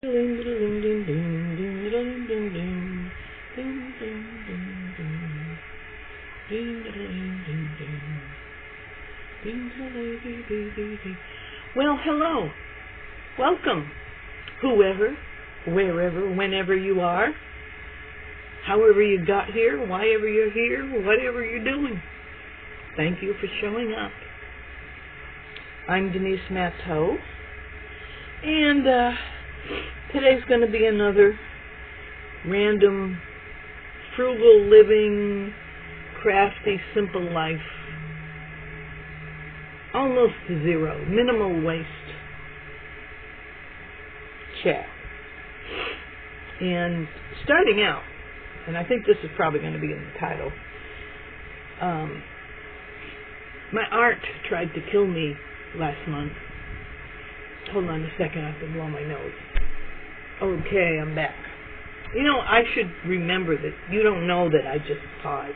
Well, hello. Welcome. Whoever, wherever, whenever you are, however you got here, why ever you're here, whatever you're doing. Thank you for showing up. I'm Denise Matteau, and today's going to be another random, frugal living, crafty, simple life. Almost zero, minimal waste chat. And starting out, and I think this is probably going to be in the title, my art tried to kill me last month. Hold on a second, I have to blow my nose. Okay, I'm back. You know, I should remember that you don't know that I just paused.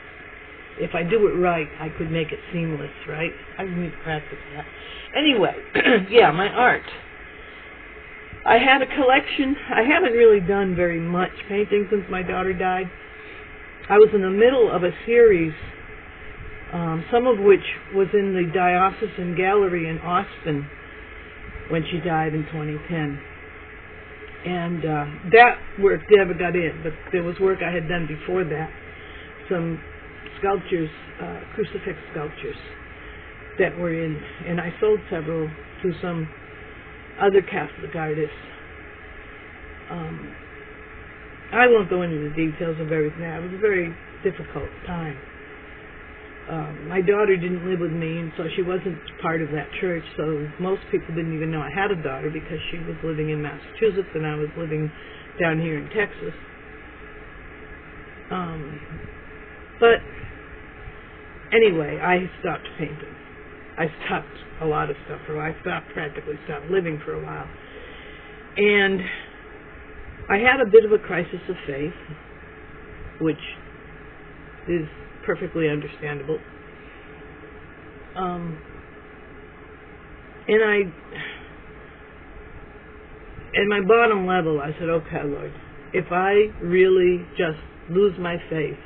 If I do it right, I could make it seamless, right? I need to practice that. Anyway, yeah, my art. I had a collection. I haven't really done very much painting since my daughter died. I was in the middle of a series, some of which was in the Diocesan Gallery in Austin when she died in 2010. And that work never got in, but there was work I had done before that. Some sculptures, crucifix sculptures that were in, and I sold several to some other Catholic artists. I won't go into the details of everything. It was a very difficult time. My daughter didn't live with me, and so she wasn't part of that church, so most people didn't even know I had a daughter because she was living in Massachusetts and I was living down here in Texas. But anyway, I stopped painting. I stopped a lot of stuff for a while. I practically stopped living for a while. And I had a bit of a crisis of faith, which is perfectly understandable. And my bottom level, I said, okay, Lord, if I really just lose my faith,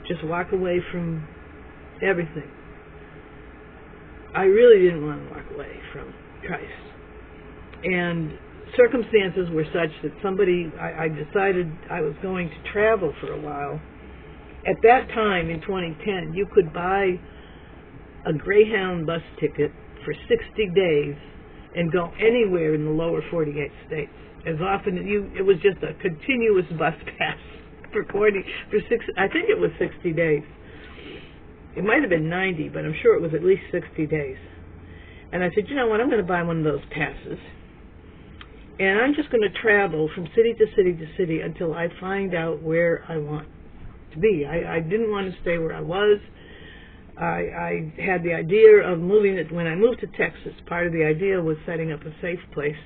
just walk away from everything. I really didn't want to walk away from Christ. And circumstances were such that I decided I was going to travel for a while. At that time, in 2010, you could buy a Greyhound bus ticket for 60 days and go anywhere in the lower 48 states. As often it was just a continuous bus pass I think it was 60 days. It might have been 90, but I'm sure it was at least 60 days. And I said, you know what, I'm going to buy one of those passes. And I'm just going to travel from city to city to city until I find out where I want to be. I didn't want to stay where I was. I had the idea of moving it. When I moved to Texas, part of the idea was setting up a safe place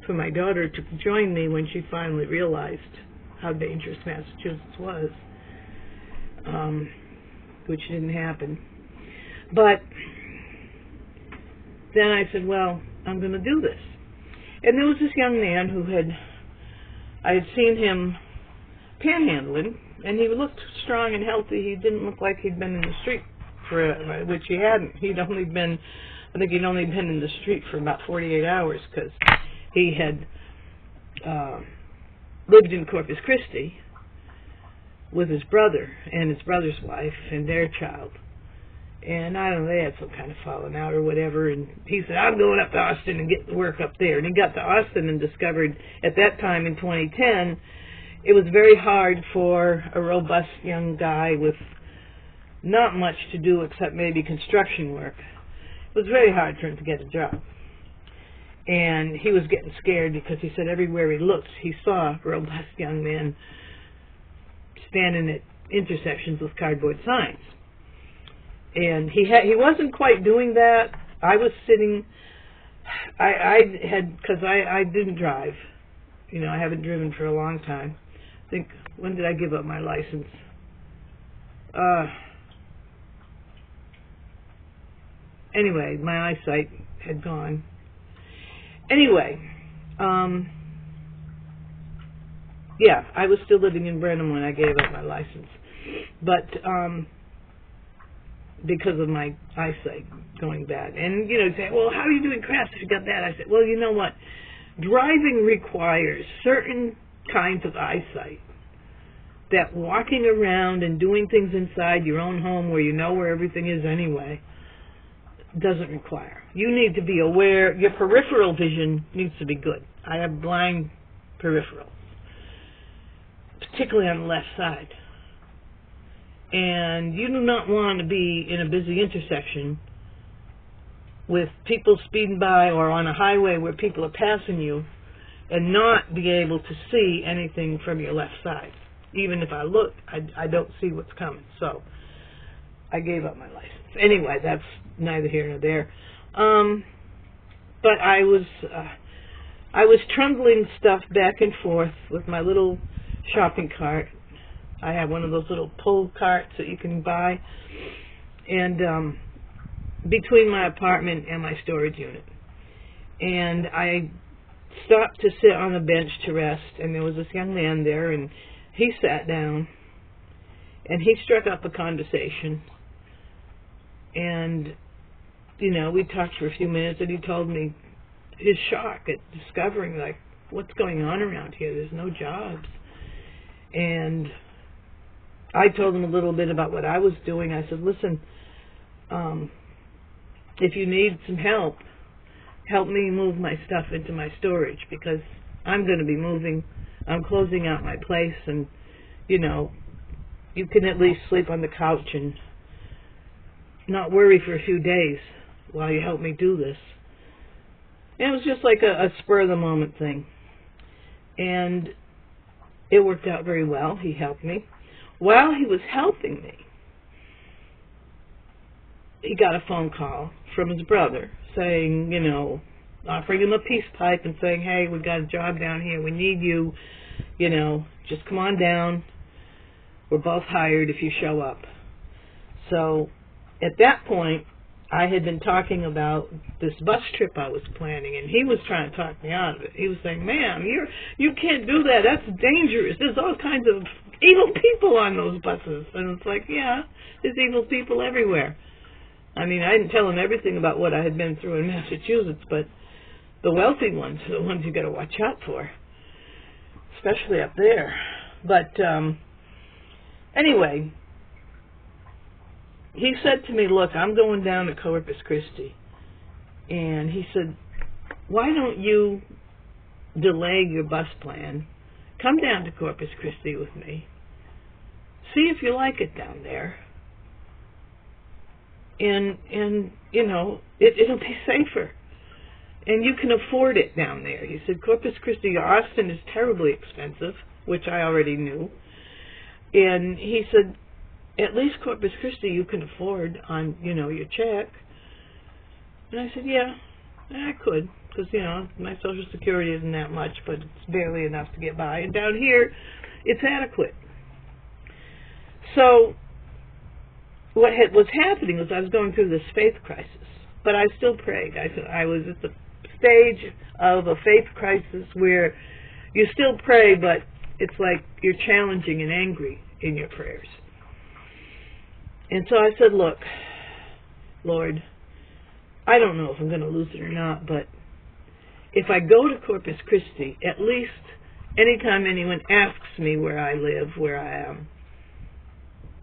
for my daughter to join me when she finally realized how dangerous Massachusetts was, which didn't happen. But then I said, well, I'm going to do this. And there was this young man I had seen him panhandling, and he looked strong and healthy. He didn't look like he'd been in the street which he hadn't. I think he'd only been in the street for about 48 hours because he had lived in Corpus Christi with his brother and his brother's wife and their child. And I don't know, they had some kind of falling out or whatever, and he said, I'm going up to Austin and get the work up there. And he got to Austin and discovered at that time in 2010, it was very hard for a robust young guy with not much to do except maybe construction work. It was very hard for him to get a job. And he was getting scared because he said everywhere he looked, he saw robust young men standing at intersections with cardboard signs. And he wasn't quite doing that. I was sitting, because I didn't drive. You know, I haven't driven for a long time. I think, when did I give up my license? Anyway, my eyesight had gone. Anyway, yeah, I was still living in Brenham when I gave up my license. But because of my eyesight going bad. And, you say, well, how are you doing crafts if you got that? I said, well, you know what? Driving requires certain kinds of eyesight that walking around and doing things inside your own home where you know where everything is anyway doesn't require. You need to be aware. Your peripheral vision needs to be good. I have blind peripheral, particularly on the left side. And you do not want to be in a busy intersection with people speeding by or on a highway where people are passing you and not be able to see anything from your left side. Even if I look, I don't see what's coming. So I gave up my license. Anyway, that's neither here nor there. But I was trundling stuff back and forth with my little shopping cart. I have one of those little pull carts that you can buy, and between my apartment and my storage unit. And I stopped to sit on a bench to rest, and there was this young man there, and he sat down, and he struck up a conversation, and, we talked for a few minutes, and he told me his shock at discovering, like, what's going on around here? There's no jobs. And I told him a little bit about what I was doing. I said, listen, if you need some help me move my stuff into my storage, because I'm going to be moving. I'm closing out my place, and, you can at least sleep on the couch and not worry for a few days while you help me do this. And it was just like a spur-of-the-moment thing. And it worked out very well. He helped me. While he was helping me, he got a phone call from his brother saying, offering him a peace pipe and saying, hey, we've got a job down here. We need you. Just come on down. We're both hired if you show up. So at that point, I had been talking about this bus trip I was planning, and he was trying to talk me out of it. He was saying, ma'am, you can't do that. That's dangerous. There's all kinds of evil people on those buses. And it's like, yeah, there's evil people everywhere. I mean, I didn't tell him everything about what I had been through in Massachusetts, but the wealthy ones are the ones you got to watch out for, especially up there. But anyway, he said to me, look, I'm going down to Corpus Christi. And he said, why don't you delay your bus plan, come down to Corpus Christi with me, see if you like it down there, and it'll be safer. And you can afford it down there. He said, Corpus Christi, Austin is terribly expensive, which I already knew. And he said, at least Corpus Christi you can afford on, your check. And I said, yeah, I could, because, my Social Security isn't that much, but it's barely enough to get by. And down here, it's adequate. So what was happening was I was going through this faith crisis, but I still prayed. I was at the stage of a faith crisis where you still pray, but it's like you're challenging and angry in your prayers. And so I said, look, Lord, I don't know if I'm going to lose it or not, but if I go to Corpus Christi, at least anytime anyone asks me where I live, where I am,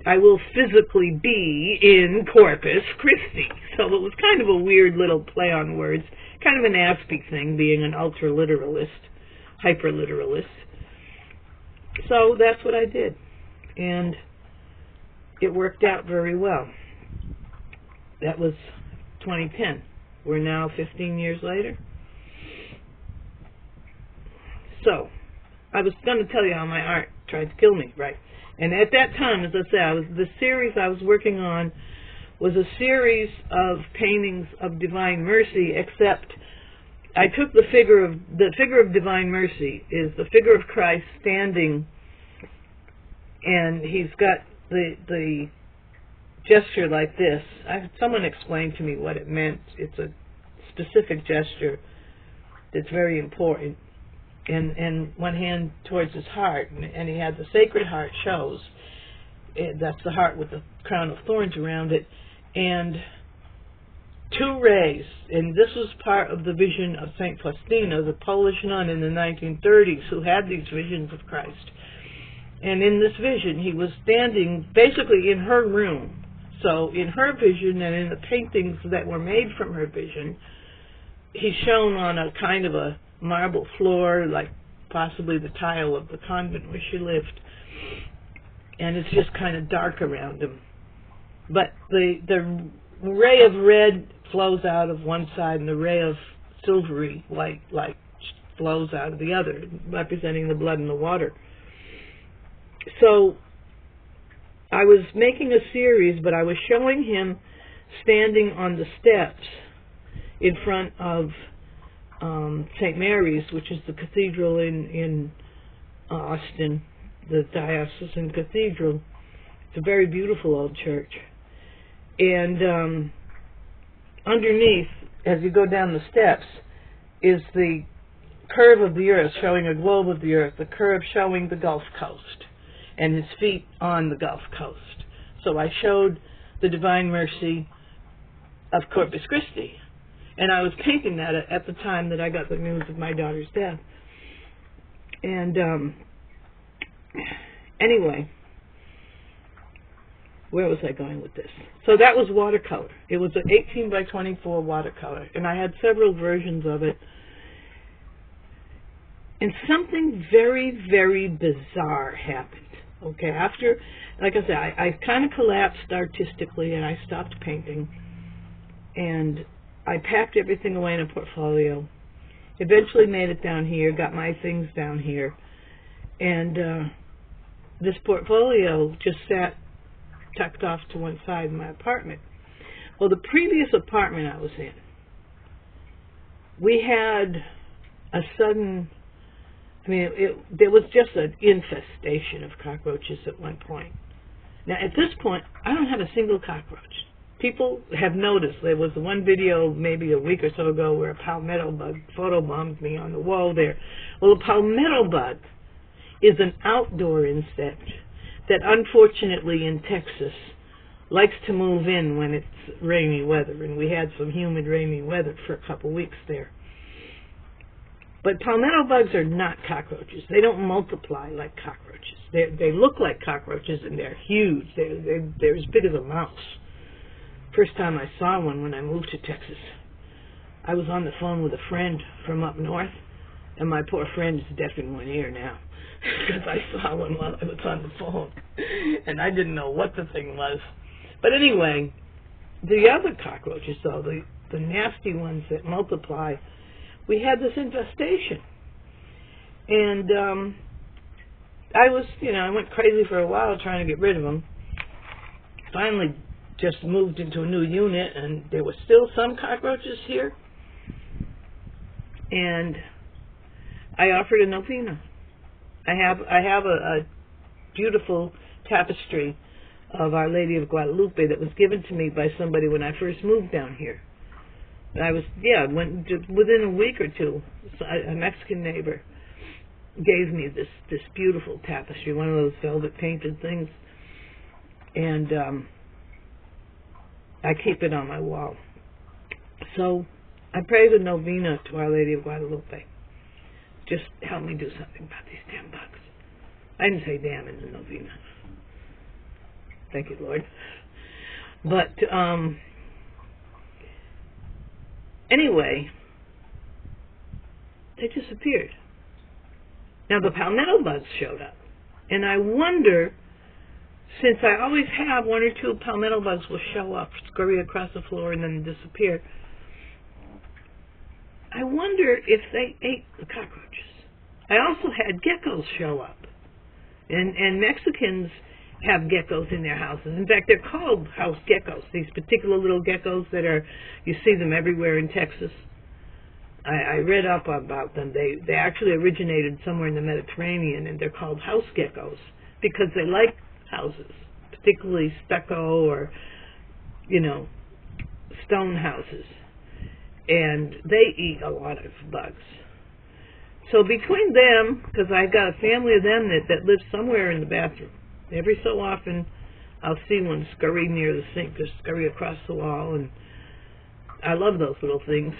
I will physically be in Corpus Christi. So it was kind of a weird little play on words, kind of an Aspie thing, being an ultra-literalist, hyper-literalist. So that's what I did. And it worked out very well. That was 2010. We're now 15 years later. So, I was going to tell you how my art tried to kill me, right? And at that time, as I said, the series I was working on was a series of paintings of Divine Mercy, except I took the figure of Divine Mercy is the figure of Christ standing, and he's got the gesture like this. Someone explained to me what it meant. It's a specific gesture that's very important. and one hand towards his heart, and he had the Sacred Heart shows. That's the heart with the crown of thorns around it, and two rays, and this was part of the vision of St. Faustina, the Polish nun in the 1930s who had these visions of Christ. And in this vision, he was standing basically in her room. So in her vision and in the paintings that were made from her vision, he's shown on a kind of a marble floor, like possibly the tile of the convent where she lived. And it's just kind of dark around him. But the ray of red flows out of one side, and the ray of silvery white light flows out of the other, representing the blood and the water. So I was making a series, but I was showing him standing on the steps in front of St. Mary's, which is the cathedral in Austin, the diocesan cathedral. It's a very beautiful old church. And underneath, as you go down the steps, is the curve of the earth, showing a globe of the earth, the curve showing the Gulf Coast, and his feet on the Gulf Coast. So I showed the Divine Mercy of Corpus Christi. And I was painting that at the time that I got the news of my daughter's death. And anyway, where was I going with this? So that was watercolor. It was an 18 by 24 watercolor, and I had several versions of it. And something very, very bizarre happened. Okay, after, like I said, I kind of collapsed artistically, and I stopped painting. And I packed everything away in a portfolio. Eventually made it down here, got my things down here. And this portfolio just sat tucked off to one side in my apartment. Well, the previous apartment I was in, we had a sudden, there was just an infestation of cockroaches at one point. Now, at this point, I don't have a single cockroach. People have noticed. There was one video maybe a week or so ago where a palmetto bug photobombed me on the wall there. Well, a palmetto bug is an outdoor insect that unfortunately in Texas likes to move in when it's rainy weather, and we had some humid rainy weather for a couple weeks there. But palmetto bugs are not cockroaches. They don't multiply like cockroaches. They look like cockroaches, and they're huge. They're as big as a mouse. First time I saw one when I moved to Texas, I was on the phone with a friend from up north, and my poor friend is deaf in one ear now, because I saw one while I was on the phone, and I didn't know what the thing was. But anyway, the other cockroaches, though, the nasty ones that multiply, we had this infestation. And I went crazy for a while trying to get rid of them. Finally just moved into a new unit, and there were still some cockroaches here. And I offered a novena. I have a beautiful tapestry of Our Lady of Guadalupe that was given to me by somebody when I first moved down here. Within a week or two, a Mexican neighbor gave me this beautiful tapestry, one of those velvet painted things, and I keep it on my wall. So I pray the novena to Our Lady of Guadalupe. Just help me do something about these damn bugs. I didn't say damn in the novena. Thank you, Lord. But anyway, they disappeared. Now the palmetto bugs showed up. And I wonder, since I always have one or two palmetto bugs will show up, scurry across the floor, and then disappear, I wonder if they ate the cockroaches. I also had geckos show up. And Mexicans have geckos in their houses. In fact, they're called house geckos, these particular little geckos that you see them everywhere in Texas. I read up about them. They actually originated somewhere in the Mediterranean, and they're called house geckos because they like houses, particularly stucco or, stone houses. And they eat a lot of bugs. So between them, because I got a family of them that lives somewhere in the bathroom. Every so often, I'll see one scurry near the sink or scurry across the wall, and I love those little things.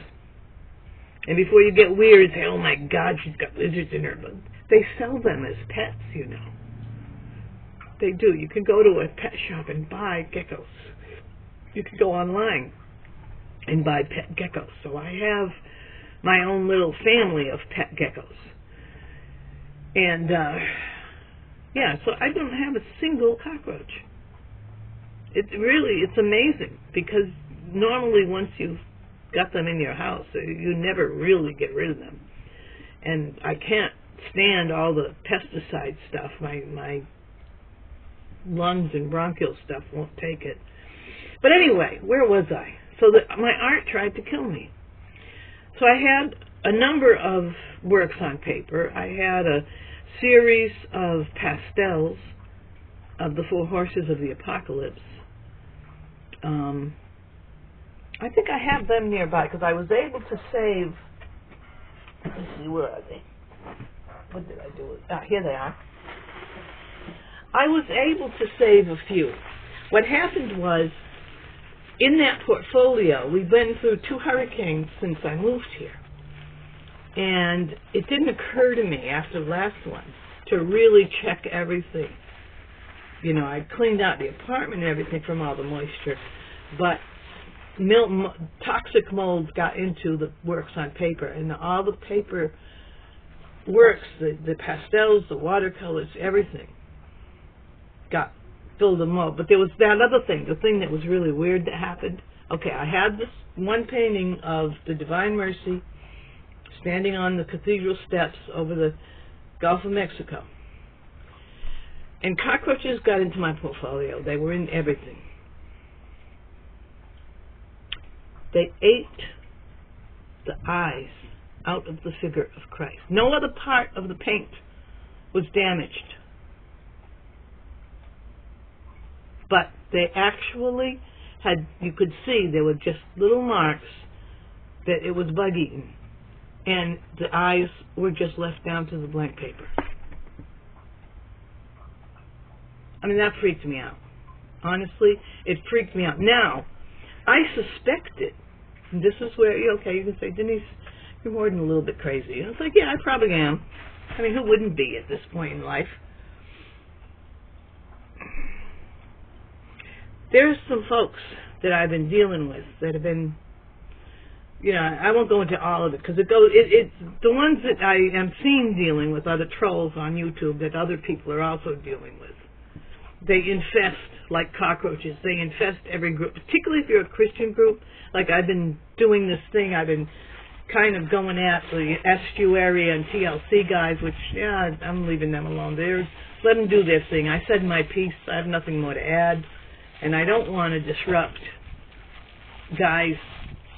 And before you get weird, say, oh my God, she's got lizards in her. But they sell them as pets, you know. They do. You can go to a pet shop and buy geckos. You can go online and buy pet geckos. So I have my own little family of pet geckos. And, yeah, so I don't have a single cockroach. It's amazing, because normally once you've got them in your house, you never really get rid of them. And I can't stand all the pesticide stuff. My lungs and bronchial stuff won't take it. But anyway, where was I? So my art tried to kill me. So I had a number of works on paper. I had a series of pastels of the 4 horses of the apocalypse. I think I have them nearby, because I was able to save. Let's see, where are they? What did I do with? Here they are. I was able to save a few. What happened was, in that portfolio, we've been through 2 hurricanes since I moved here. And it didn't occur to me after the last one to really check everything. You know, I cleaned out the apartment and everything from all the moisture, but toxic molds got into the works on paper, and all the paper works, the pastels, the watercolors, everything got filled with mold. But there was that other thing, the thing that was really weird that happened. Okay, I had this one painting of the Divine Mercy standing on the cathedral steps over the Gulf of Mexico. And cockroaches got into my portfolio. They were in everything. They ate the eyes out of the figure of Christ. No other part of the paint was damaged. But they actually had, you could see there were just little marks that it was bug eaten. And the eyes were just left down to the blank paper. I mean, that freaked me out. Honestly, it freaked me out. Now, I suspected, and this is where, okay, you can say, Denise, you're more than a little bit crazy. And it's like, yeah, I probably am. I mean, who wouldn't be at this point in life? There's some folks that I've been dealing with that have been, you know, I won't go into all of it, because it's the ones that I am seen dealing with are the trolls on YouTube that other people are also dealing with. They infest like cockroaches. They infest every group, particularly if you're a Christian group. Like I've been doing this thing, I've been kind of going at the Estuary and TLC guys, which, yeah, I'm leaving them alone. Let them do their thing. I said my piece. I have nothing more to add. And I don't want to disrupt guys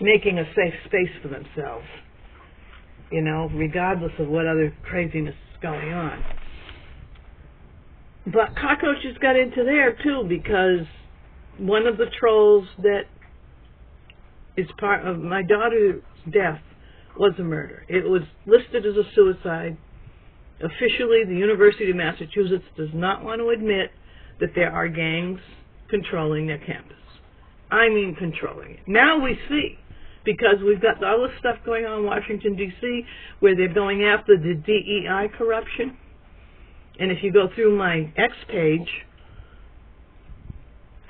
making a safe space for themselves, you know, regardless of what other craziness is going on. But cockroaches got into there, too, because one of the trolls that is part of my daughter's death was a murder. It was listed as a suicide. Officially, the University of Massachusetts does not want to admit that there are gangs controlling their campus. I mean controlling it. Now we see, because we've got all this stuff going on in Washington, D.C., where they're going after the DEI corruption. And if you go through my X page,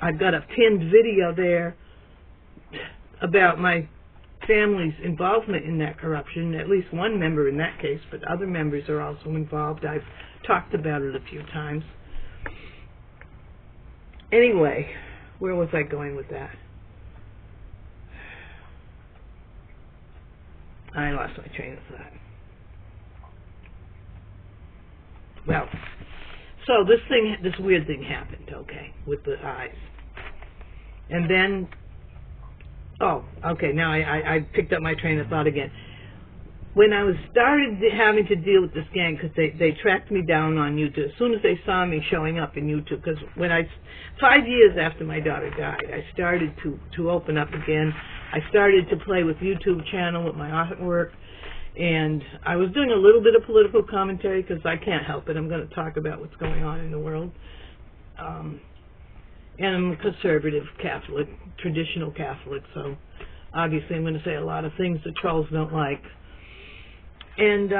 I've got a pinned video there about my family's involvement in that corruption. At least one member in that case, but other members are also involved. I've talked about it a few times. Anyway, where was I going with that? I lost my train of thought. Well, so this weird thing happened, okay, with the eyes. And then, oh, okay, now I picked up my train of thought again. When I started having to deal with this gang, because they tracked me down on YouTube, as soon as they saw me showing up in YouTube, because 5 years after my daughter died, I started to open up again. I started to play with YouTube channel with my artwork, And I was doing a little bit of political commentary because I can't help it. I'm going to talk about what's going on in the world. And I'm a conservative Catholic, traditional Catholic, so obviously I'm going to say a lot of things the trolls don't like. And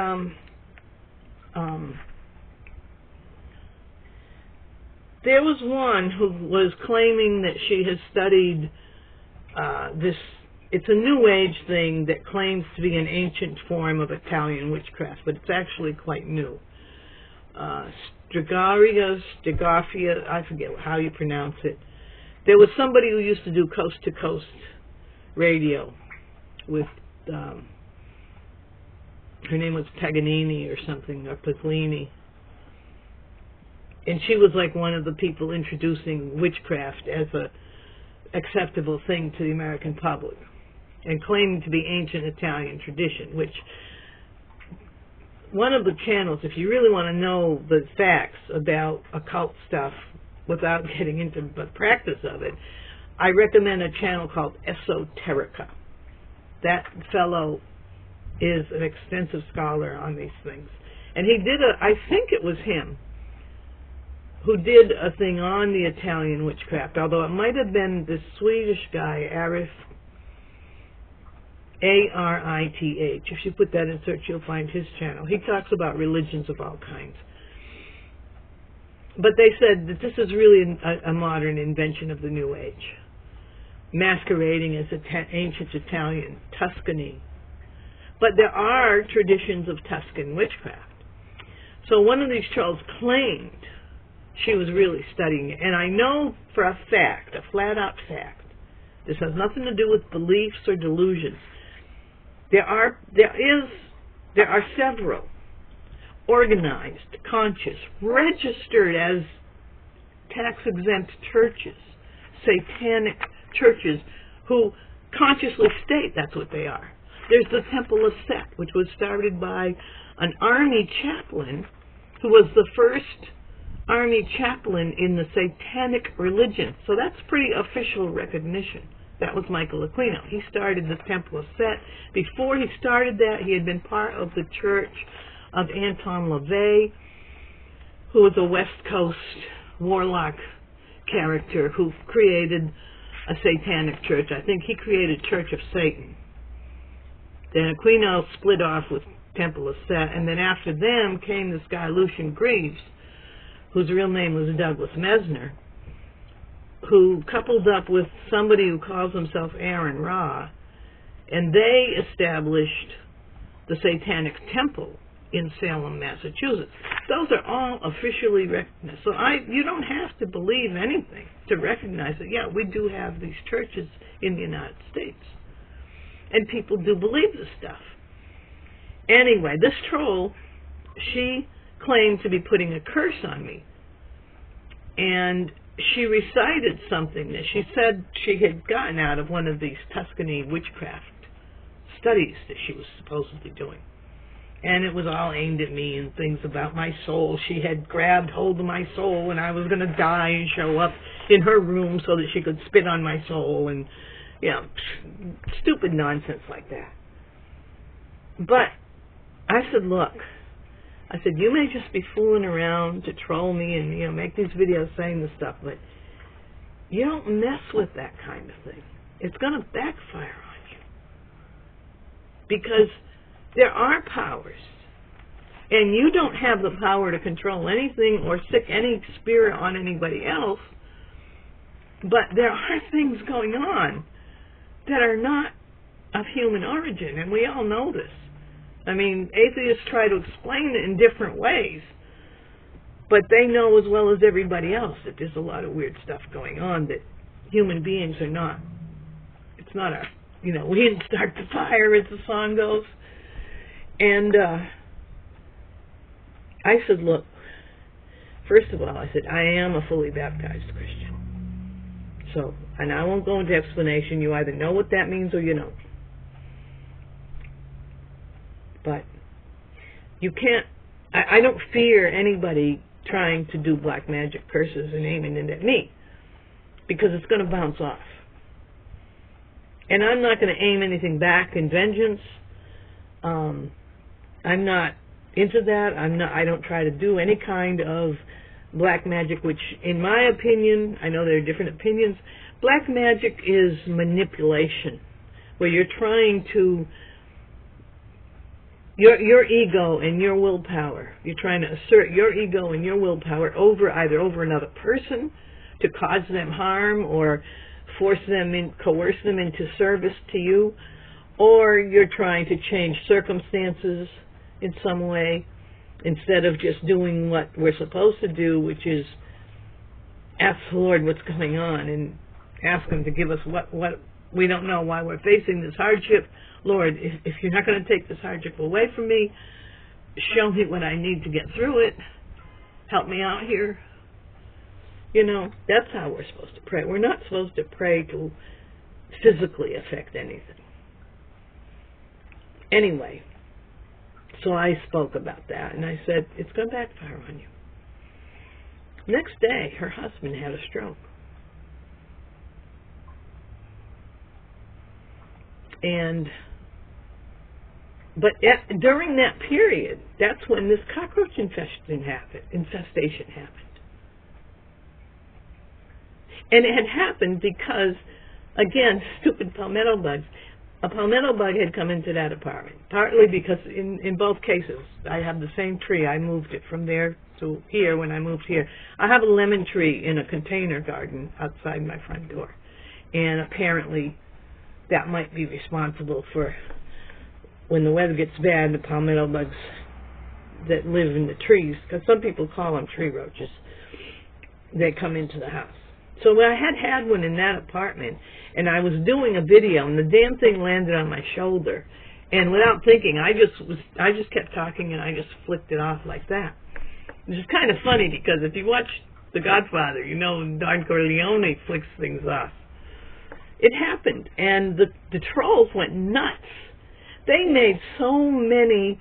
there was one who was claiming that she has studied this. It's a New Age thing that claims to be an ancient form of Italian witchcraft, but it's actually quite new. Strigarius, I forget how you pronounce it. There was somebody who used to do coast-to-coast radio with, her name was Paganini or something, or Paglini. And she was like one of the people introducing witchcraft as a acceptable thing to the American public, and claiming to be ancient Italian tradition, which one of the channels, if you really want to know the facts about occult stuff without getting into the practice of it, I recommend a channel called Esoterica. That fellow is an extensive scholar on these things. And he did I think it was him who did a thing on the Italian witchcraft, although it might have been this Swedish guy, Arith, A-R-I-T-H. If you put that in search, you'll find his channel. He talks about religions of all kinds. But they said that this is really a modern invention of the New Age, masquerading as ancient Italian, Tuscany. But there are traditions of Tuscan witchcraft. So one of these trolls claimed she was really studying it. And I know for a fact, a flat-out fact, this has nothing to do with beliefs or delusions. There are several organized, conscious, registered as tax-exempt churches, satanic churches, who consciously state that's what they are. There's the Temple of Set, which was started by an army chaplain who was the first army chaplain in the satanic religion. So that's pretty official recognition. That was Michael Aquino. He started the Temple of Set. Before he started that, he had been part of the church of Anton LaVey, who was a West Coast warlock character who created a satanic church. I think he created Church of Satan. Then Aquino split off with Temple of Set, and then after them came this guy Lucian Greaves, whose real name was Douglas Mesner, who coupled up with somebody who calls himself Aaron Ra, and they established the Satanic Temple in Salem, Massachusetts. Those are all officially recognized. So you don't have to believe anything to recognize that, yeah, we do have these churches in the United States. And people do believe this stuff. Anyway, this troll, she claimed to be putting a curse on me. And she recited something that she said she had gotten out of one of these Tuscany witchcraft studies that she was supposedly doing. And it was all aimed at me and things about my soul. She had grabbed hold of my soul and I was going to die and show up in her room so that she could spit on my soul and, you know, stupid nonsense like that. But I said, look, I said, you may just be fooling around to troll me and, you know, make these videos saying this stuff, but you don't mess with that kind of thing. It's going to backfire on you. Because there are powers, and you don't have the power to control anything or sick any spirit on anybody else, but there are things going on that are not of human origin, and we all know this. I mean, atheists try to explain it in different ways, but they know as well as everybody else that there's a lot of weird stuff going on that human beings are not. It's not a, you know, we didn't start the fire, as the song goes. And I said, look, first of all, I said, I am a fully baptized Christian. So, and I won't go into explanation. You either know what that means or you don't. But you can't, I don't fear anybody trying to do black magic curses and aiming it at me, because it's going to bounce off. And I'm not going to aim anything back in vengeance. I'm not into that. I don't try to do any kind of black magic, which in my opinion, I know there are different opinions, black magic is manipulation, where you're trying to, your ego and your willpower, you're trying to assert your ego and your willpower either over another person to cause them harm or coerce them into service to you, or you're trying to change circumstances in some way, instead of just doing what we're supposed to do, which is ask the Lord what's going on and ask Him to give us what we don't know, why we're facing this hardship. Lord, if you're not going to take this hardship away from me, show me what I need to get through it. Help me out here. You know, that's how we're supposed to pray. We're not supposed to pray to physically affect anything. Anyway, so I spoke about that, and I said, it's going to backfire on you. Next day, her husband had a stroke. During that period, that's when this cockroach infestation happened. And it had happened because, again, stupid palmetto bugs. A palmetto bug had come into that apartment, partly because in both cases, I have the same tree. I moved it from there to here when I moved here. I have a lemon tree in a container garden outside my front door. And apparently that might be responsible for when the weather gets bad, the palmetto bugs that live in the trees, because some people call them tree roaches, they come into the house. So I had one in that apartment, and I was doing a video, and the damn thing landed on my shoulder. And without thinking, I just kept talking, and I just flicked it off like that. Which is kind of funny, because if you watch The Godfather, you know Don Corleone flicks things off. It happened, and the trolls went nuts. They made so many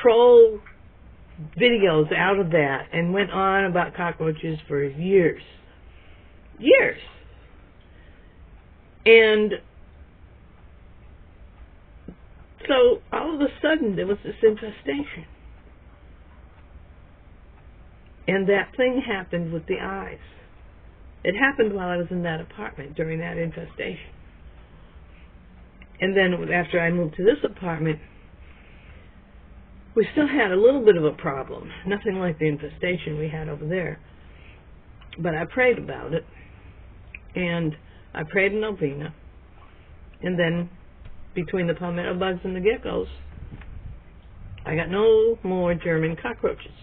troll videos out of that, and went on about cockroaches for years. And so all of a sudden there was this infestation. And that thing happened with the eyes. It happened while I was in that apartment during that infestation. And then after I moved to this apartment, we still had a little bit of a problem. Nothing like the infestation we had over there. But I prayed about it. And I prayed a novena. And then, between the palmetto bugs and the geckos, I got no more German cockroaches.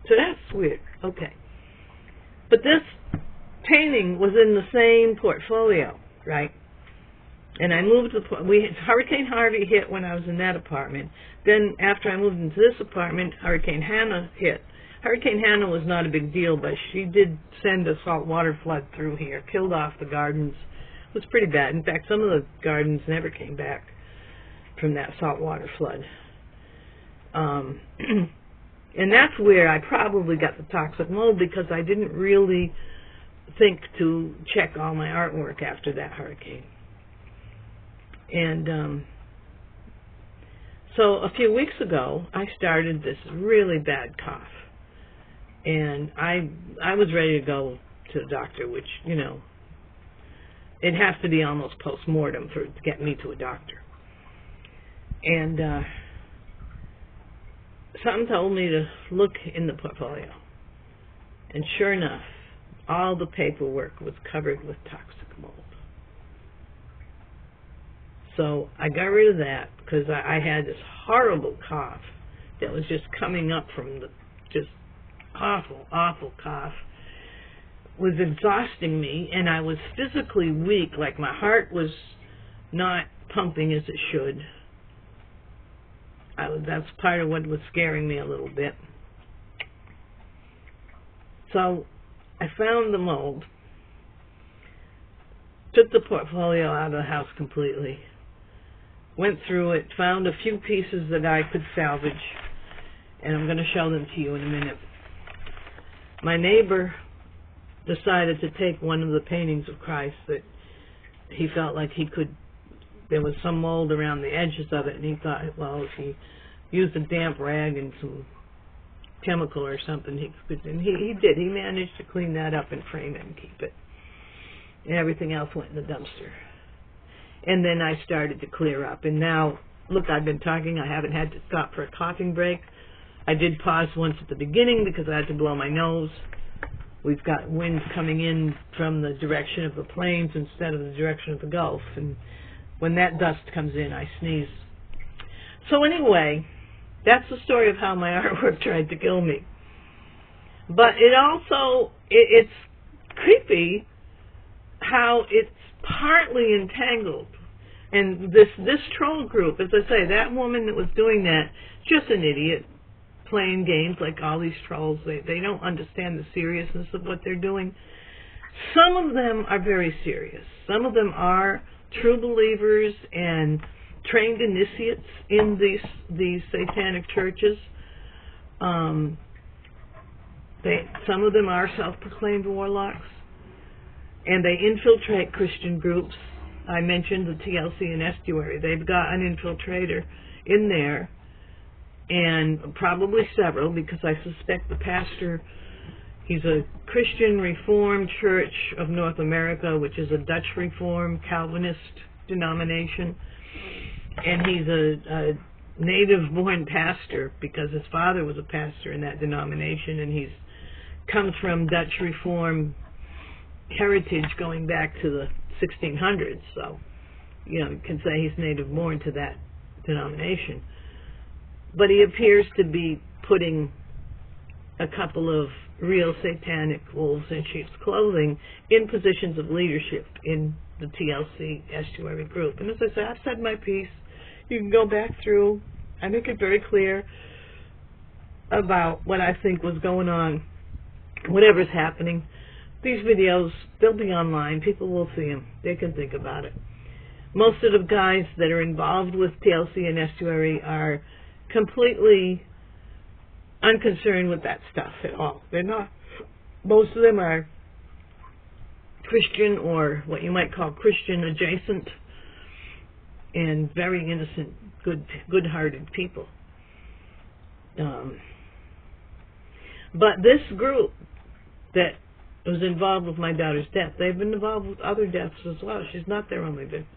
So that's weird. Okay. But this painting was in the same portfolio, right? And I moved Hurricane Harvey hit when I was in that apartment. Then, after I moved into this apartment, Hurricane Hannah hit. Hurricane Hannah was not a big deal, but she did send a saltwater flood through here, killed off the gardens. It was pretty bad. In fact, some of the gardens never came back from that saltwater flood. And that's where I probably got the toxic mold, because I didn't really think to check all my artwork after that hurricane. And so a few weeks ago, I started this really bad cough. And I was ready to go to the doctor, which, you know, it has to be almost post-mortem to get me to a doctor. And something told me to look in the portfolio. And sure enough, all the paperwork was covered with toxic mold. So I got rid of that, because I had this horrible cough that was just coming up from the just awful cough. Was exhausting me, and I was physically weak, like my heart was not pumping as it should. That's part of what was scaring me a little bit. So I found the mold, took the portfolio out of the house completely, went through it, found a few pieces that I could salvage, and I'm going to show them to you in a minute. My neighbor decided to take one of the paintings of Christ that he felt like he could there was some mold around the edges of it, and he thought, well, if he used a damp rag and some chemical or something, he could. And he did. He managed to clean that up and frame it and keep it. And everything else went in the dumpster. And then I started to clear up. And now, look, I've been talking. I haven't had to stop for a coughing break. I did pause once at the beginning because I had to blow my nose. We've got wind coming in from the direction of the plains instead of the direction of the Gulf. And when that dust comes in, I sneeze. So anyway, that's the story of how my artwork tried to kill me. But it also, it's creepy how it's partly entangled. And this troll group, as I say, that woman that was doing that, just an idiot, playing games like all these trolls. They don't understand the seriousness of what they're doing. Some of them are very serious. Some of them are true believers and trained initiates in these satanic churches. Some of them are self-proclaimed warlocks, and they infiltrate Christian groups. I mentioned the TLC and Estuary. They've got an infiltrator in there, and probably several, because I suspect the pastor, he's a Christian Reformed Church of North America, which is a Dutch Reformed Calvinist denomination, and he's a native-born pastor because his father was a pastor in that denomination, and he's comes from Dutch Reformed heritage going back to the 1600s, so you can say he's native-born to that denomination. But he appears to be putting a couple of real satanic wolves in sheep's clothing in positions of leadership in the TLC Estuary group. And as I said, I've said my piece. You can go back through. I make it very clear about what I think was going on, whatever's happening. These videos, they'll be online. People will see them. They can think about it. Most of the guys that are involved with TLC and Estuary are completely unconcerned with that stuff at all. They're not. Most of them are Christian, or what you might call Christian adjacent, and very innocent, good-hearted people. But this group that was involved with my daughter's death, they've been involved with other deaths as well. She's not their only victim.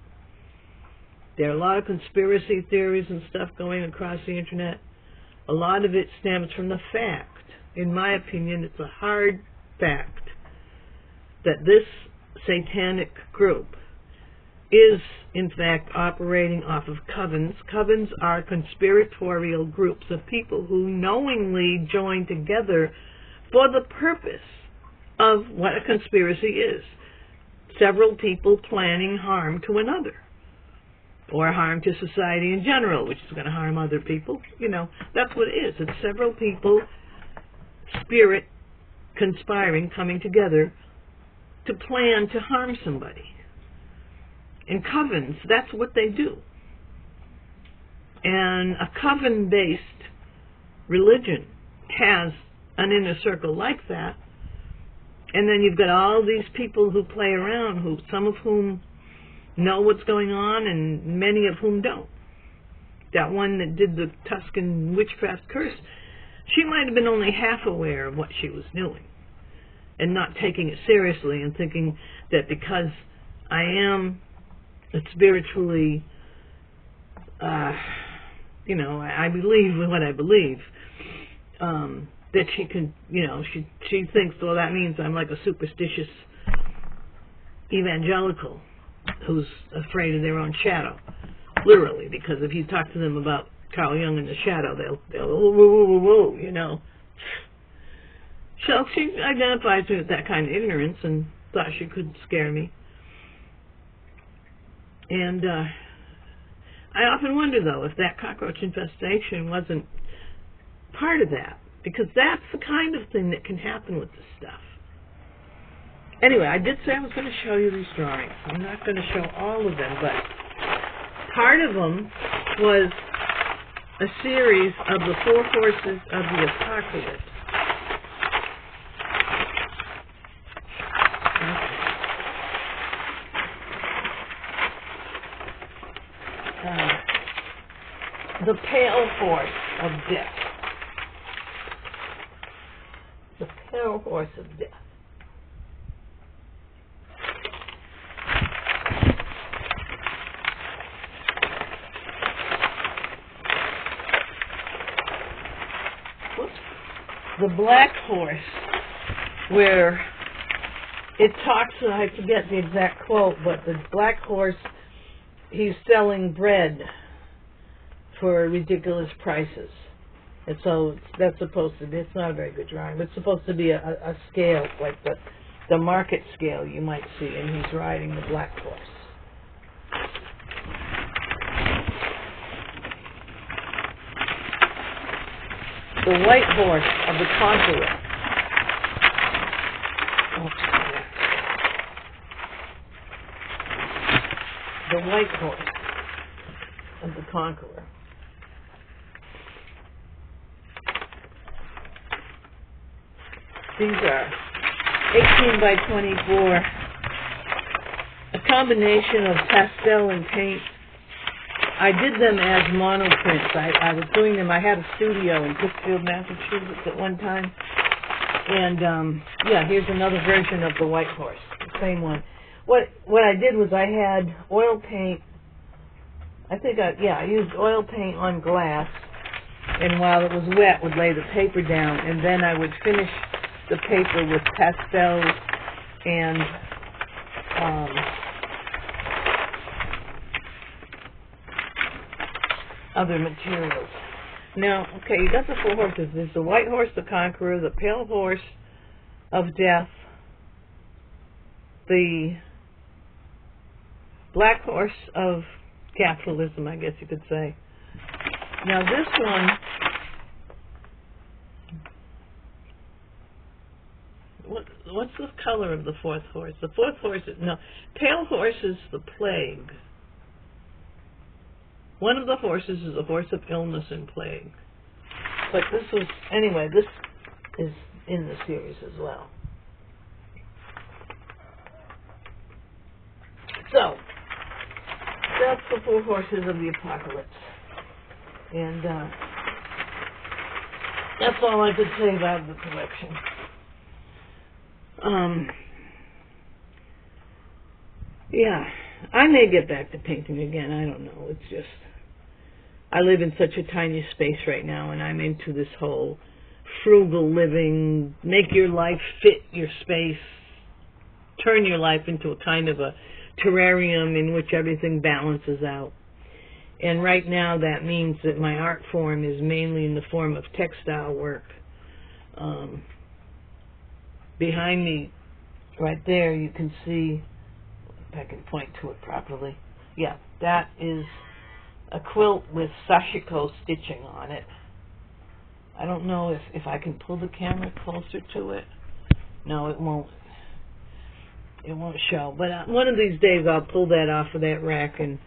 There are a lot of conspiracy theories and stuff going across the internet. A lot of it stems from the fact, in my opinion, it's a hard fact, that this satanic group is, in fact, operating off of covens. Covens are conspiratorial groups of people who knowingly join together for the purpose of what a conspiracy is. Several people planning harm to another, or harm to society in general, which is going to harm other people. That's what it is. It's several people, spirit, conspiring, coming together to plan to harm somebody. And covens, that's what they do. And a coven-based religion has an inner circle like that. And then you've got all these people who play around, some of whom know what's going on, and many of whom don't. That one that did the Tuscan witchcraft curse, she might have been only half aware of what she was doing, and not taking it seriously, and thinking that because I am spiritually, I believe in what I believe, that she can, she thinks, well, that means I'm like a superstitious evangelical who's afraid of their own shadow, literally, because if you talk to them about Carl Jung and the shadow, they'll whoa. So she identifies with that kind of ignorance and thought she could scare me. And I often wonder, though, if that cockroach infestation wasn't part of that, because that's the kind of thing that can happen with this stuff. Anyway, I did say I was going to show you these drawings. I'm not going to show all of them, but part of them was a series of the four horses of the apocalypse. the pale horse of death. The pale horse of death. The black horse, where it talks, I forget the exact quote, but the black horse, he's selling bread for ridiculous prices. And so that's supposed to be, it's not a very good drawing, but it's supposed to be a scale, like the market scale you might see, and he's riding the black horse. The white horse of the conqueror. The white horse of the conqueror. These are 18 by 24, a combination of pastel and paint. I did them as monoprints. I was doing them. I had a studio in Pittsfield, Massachusetts at one time. And, yeah, here's another version of the white horse, the same one. What I did was I had oil paint. I used oil paint on glass. And while it was wet, would lay the paper down. And then I would finish the paper with pastels and other materials. Now, okay, you got the four horses. There's the white horse, the conqueror, the pale horse of death, the black horse of capitalism, I guess you could say. Now this one, what's the color of the fourth horse? The fourth horse is, no, pale horse is the plague. One of the horses is a horse of illness and plague. But this was, anyway, this is in the series as well. So, that's the four horses of the apocalypse. And that's all I could say about the collection. Yeah, I may get back to painting again. I don't know. It's just, I live in such a tiny space right now, and I'm into this whole frugal living, make your life fit your space, turn your life into a kind of a terrarium in which everything balances out. And right now that means that my art form is mainly in the form of textile work. Behind me, right there, you can see, if I can point to it properly, yeah, that is a quilt with sashiko stitching on it. I don't know if I can pull the camera closer to it. No, it won't. It won't show. But one of these days I'll pull that off of that rack and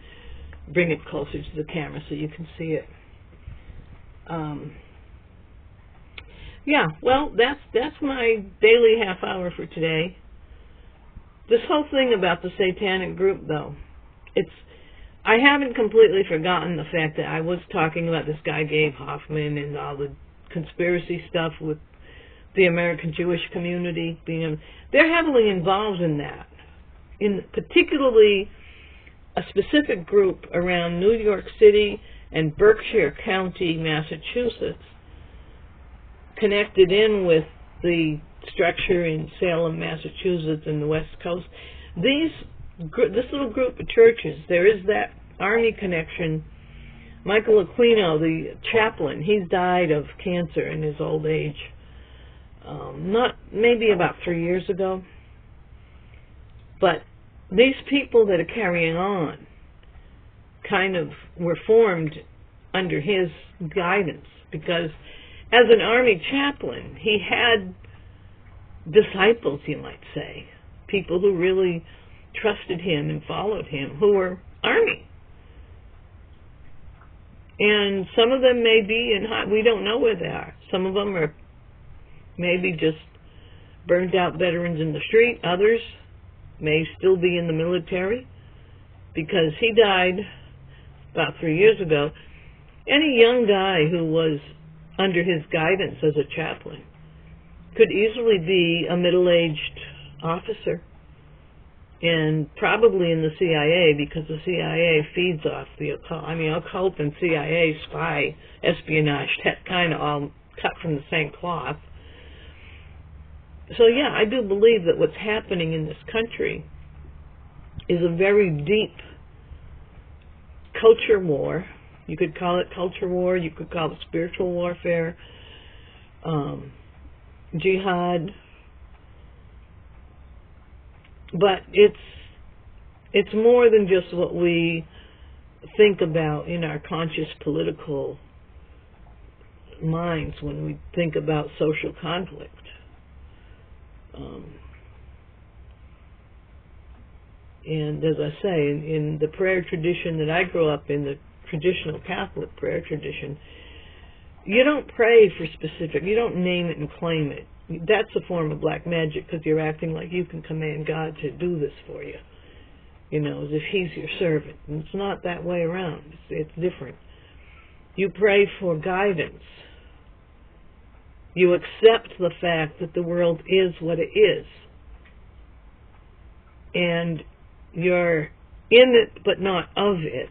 bring it closer to the camera so you can see it. Yeah, well, that's my daily half hour for today. This whole thing about the satanic group, though, I haven't completely forgotten the fact that I was talking about this guy Gabe Hoffman and all the conspiracy stuff with the American Jewish community. They're heavily involved in that, in particularly a specific group around New York City and Berkshire County, Massachusetts, connected in with the structure in Salem, Massachusetts, and the West Coast. This little group of churches, there is that Army connection. Michael Aquino, the chaplain, he's died of cancer in his old age. Maybe about 3 years ago. But these people that are carrying on kind of were formed under his guidance, because as an Army chaplain, he had disciples, you might say, people who really trusted him and followed him, who were Army. And some of them may be we don't know where they are. Some of them are maybe just burned out veterans in the street. Others may still be in the military, because he died about 3 years ago. Any young guy who was under his guidance as a chaplain could easily be a middle-aged officer, and probably in the CIA, because the CIA feeds off the occult. I mean, occult and CIA spy espionage, that kind of all cut from the same cloth. So yeah, I do believe that what's happening in this country is a very deep culture war. You could call it culture war, you could call it spiritual warfare, jihad, but it's more than just what we think about in our conscious political minds when we think about social conflict. And as I say, in the prayer tradition that I grew up in, the traditional Catholic prayer tradition, you don't pray for specific, you don't name it and claim it. That's a form of black magic, because you're acting like you can command God to do this for you, you know, as if He's your servant. And it's not that way around. It's different. You pray for guidance. You accept the fact that the world is what it is. And you're in it but not of it.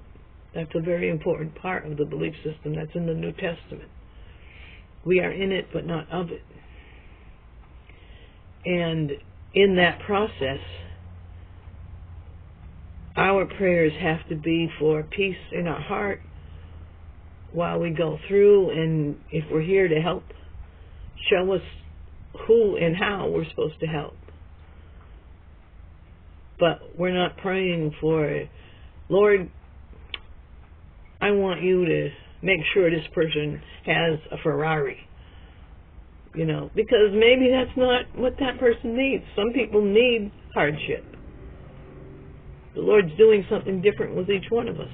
That's a very important part of the belief system that's in the New Testament. We are in it but not of it. And in that process, our prayers have to be for peace in our heart while we go through, and if we're here to help, show us who and how we're supposed to help. But we're not praying for, Lord, I want you to make sure this person has a Ferrari. You know, because maybe that's not what that person needs. Some people need hardship. The Lord's doing something different with each one of us.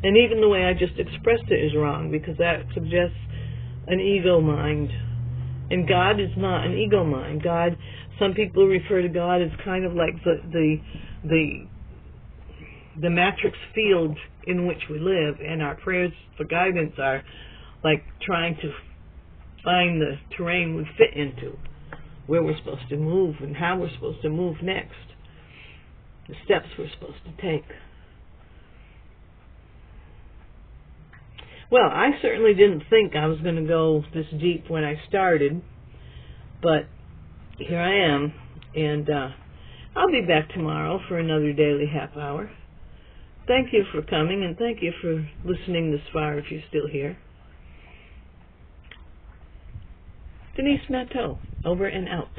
And even the way I just expressed it is wrong, because that suggests an ego mind. And God is not an ego mind. God, some people refer to God as kind of like the matrix field in which we live, and our prayers for guidance are like trying to find the terrain we fit into, where we're supposed to move and how we're supposed to move next, the steps we're supposed to take. Well, I certainly didn't think I was going to go this deep when I started, but here I am, and I'll be back tomorrow for another daily half hour. Thank you for coming, and thank you for listening this far if you're still here. Denise Matteau, over and out.